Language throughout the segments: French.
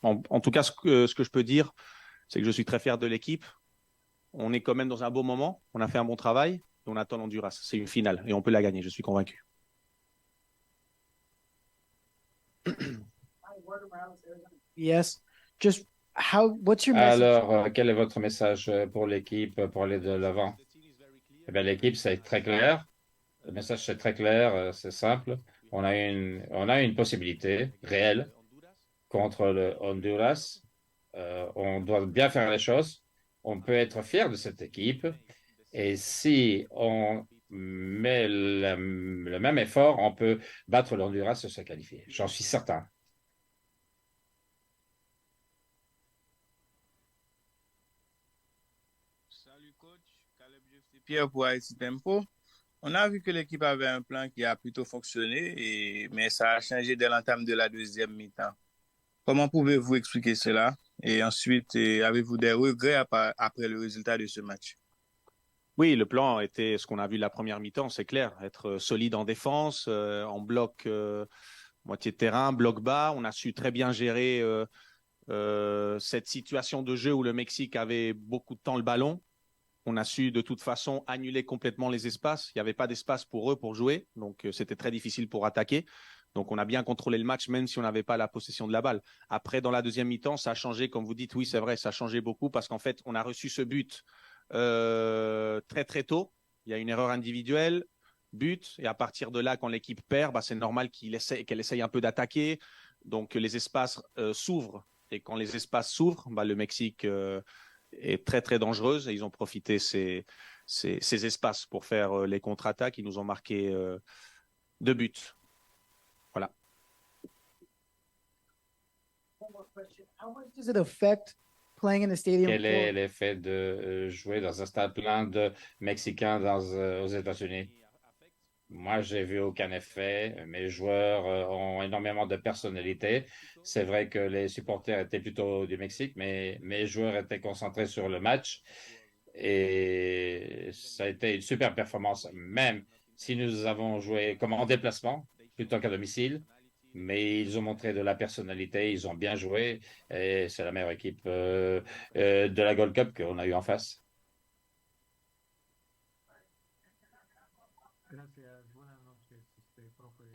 En tout cas, ce que je peux dire, c'est que je suis très fier de l'équipe. On est quand même dans un beau moment. On a fait un bon travail. Et on attend l'Honduras. C'est une finale et on peut la gagner. Je suis convaincu. Yes. Just what's your message? Alors, quel est votre message pour l'équipe pour aller de l'avant? Eh bien, l'équipe, c'est très clair. Le message, c'est très clair, c'est simple. On a une possibilité réelle contre le Honduras. On doit bien faire les choses. On peut être fier de cette équipe. Et si on met le même effort, on peut battre le Honduras et se qualifier. J'en suis certain. Salut coach, Caleb Jeff Pierre pour Haïti Tempo. On a vu que l'équipe avait un plan qui a plutôt fonctionné, mais ça a changé dès l'entame de la deuxième mi-temps. Comment pouvez-vous expliquer cela? Et ensuite, avez-vous des regrets après le résultat de ce match? Oui, le plan était ce qu'on a vu la première mi-temps, c'est clair. Être solide en défense, en bloc, moitié de terrain, bloc bas. On a su très bien gérer cette situation de jeu où le Mexique avait beaucoup de temps le ballon. On a su de toute façon annuler complètement les espaces. Il n'y avait pas d'espace pour eux pour jouer. Donc, c'était très difficile pour attaquer. Donc, on a bien contrôlé le match, même si on n'avait pas la possession de la balle. Après, dans la deuxième mi-temps, ça a changé, comme vous dites, oui, c'est vrai, ça a changé beaucoup parce qu'en fait, on a reçu ce but très, très tôt. Il y a une erreur individuelle, but. Et à partir de là, quand l'équipe perd, bah, c'est normal qu'elle essaye un peu d'attaquer. Donc, les espaces s'ouvrent. Et quand les espaces s'ouvrent, bah, le Mexique est très très dangereuse et ils ont profité ces espaces pour faire les contre-attaques. Ils nous ont marqué 2 buts. Voilà. How much does it affect playing in a stadium Quel est full? l'effet de jouer dans un stade plein de Mexicains aux États-Unis? Moi, j'ai vu aucun effet. Mes joueurs ont énormément de personnalité. C'est vrai que les supporters étaient plutôt du Mexique, mais mes joueurs étaient concentrés sur le match et ça a été une super performance, même si nous avons joué comme en déplacement plutôt qu'à domicile. Mais ils ont montré de la personnalité, ils ont bien joué et c'est la meilleure équipe de la Gold Cup qu'on a eu en face.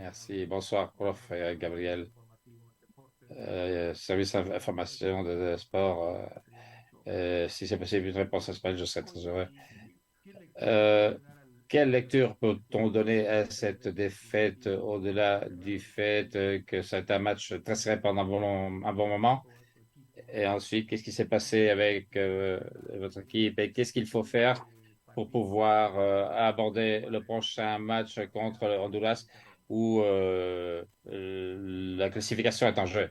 Merci. Bonsoir, prof Gabriel. Service information de sport. Si c'est possible, une réponse en espagnol, je serais très heureux. Euh, Quelle lecture peut-on donner à cette défaite au-delà du fait que c'est un match très serré pendant un bon moment? Et ensuite, qu'est-ce qui s'est passé avec votre équipe et qu'est-ce qu'il faut faire pour pouvoir aborder le prochain match contre le Honduras où la classification est en jeu?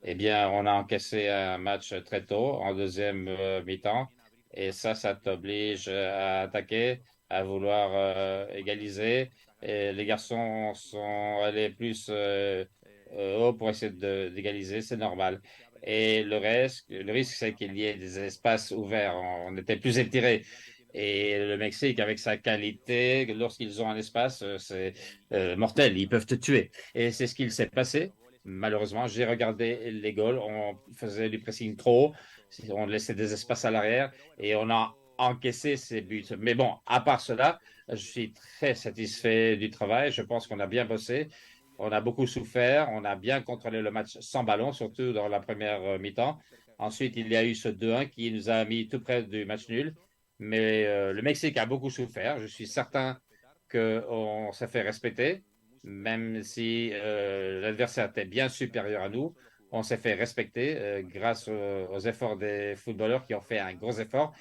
Eh bien, on a encaissé un match très tôt, en deuxième mi-temps, et ça t'oblige à attaquer, à vouloir égaliser. Et les garçons sont allés plus haut pour essayer d'égaliser, c'est normal. Et le risque, c'est qu'il y ait des espaces ouverts. On était plus étirés. Et le Mexique, avec sa qualité, lorsqu'ils ont un espace, c'est mortel. Ils peuvent te tuer. Et c'est ce qu'il s'est passé. Malheureusement, j'ai regardé les goals. On faisait du pressing trop haut. On laissait des espaces à l'arrière et on a encaissé ces buts. Mais bon, à part cela, je suis très satisfait du travail. Je pense qu'on a bien bossé. On a beaucoup souffert. On a bien contrôlé le match sans ballon, surtout dans la première mi-temps. Ensuite, il y a eu ce 2-1 qui nous a mis tout près du match nul. Mais le Mexique a beaucoup souffert. Je suis certain qu'on s'est fait respecter, même si l'adversaire était bien supérieur à nous. On s'est fait respecter grâce aux efforts des footballeurs qui ont fait un gros effort.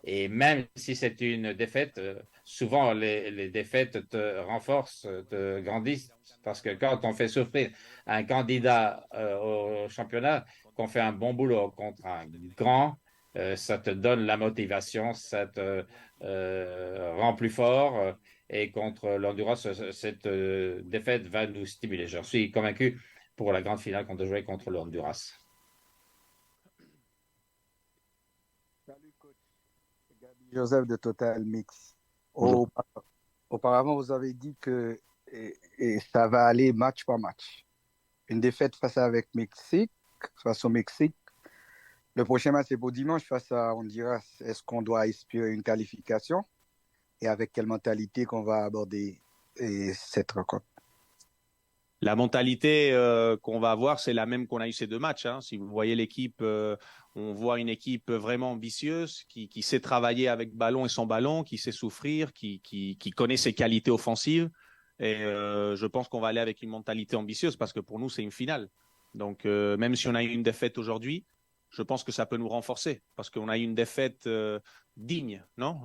Et même si c'est une défaite, souvent les défaites te renforcent, te grandissent, parce que quand on fait souffrir un candidat au championnat, qu'on fait un bon boulot contre un grand, ça te donne la motivation, ça te rend plus fort. Et contre l'Honduras, cette défaite va nous stimuler. Je suis convaincu pour la grande finale qu'on doit jouer contre le Honduras. Salut coach, Gabi Joseph de Total Mix. Bonjour. Au- Auparavant, vous avez dit que ça va aller match par match. Une défaite face avec Mexique, face au Mexique. Le prochain match est pour dimanche face à Honduras. Est-ce qu'on doit espérer une qualification et avec quelle mentalité qu'on va aborder cette rencontre? La mentalité qu'on va avoir, c'est la même qu'on a eu ces deux matchs, hein. Si vous voyez l'équipe, on voit une équipe vraiment ambitieuse, qui sait travailler avec ballon et sans ballon, qui sait souffrir, qui connaît ses qualités offensives. Et je pense qu'on va aller avec une mentalité ambitieuse parce que pour nous, c'est une finale. Donc, même si on a eu une défaite aujourd'hui, je pense que ça peut nous renforcer parce qu'on a eu une défaite digne, non,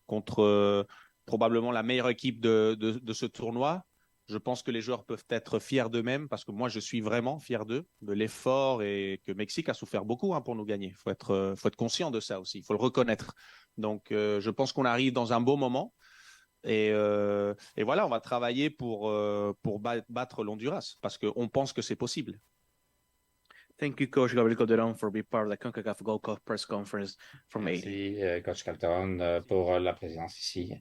contre probablement la meilleure équipe de ce tournoi. Je pense que les joueurs peuvent être fiers d'eux-mêmes parce que moi, je suis vraiment fier d'eux, de l'effort et que le Mexique a souffert beaucoup, hein, pour nous gagner. Faut être conscient de ça aussi. Il faut le reconnaître. Donc, je pense qu'on arrive dans un beau moment. Et voilà, on va travailler pour battre l'Honduras parce qu'on pense que c'est possible. Thank you, Coach Gabriel Calderon, for being part of the CONCACAF Gold Cup press conference from Haiti. Merci, Coach Calderon, pour la présence ici,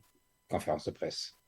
conférence de presse.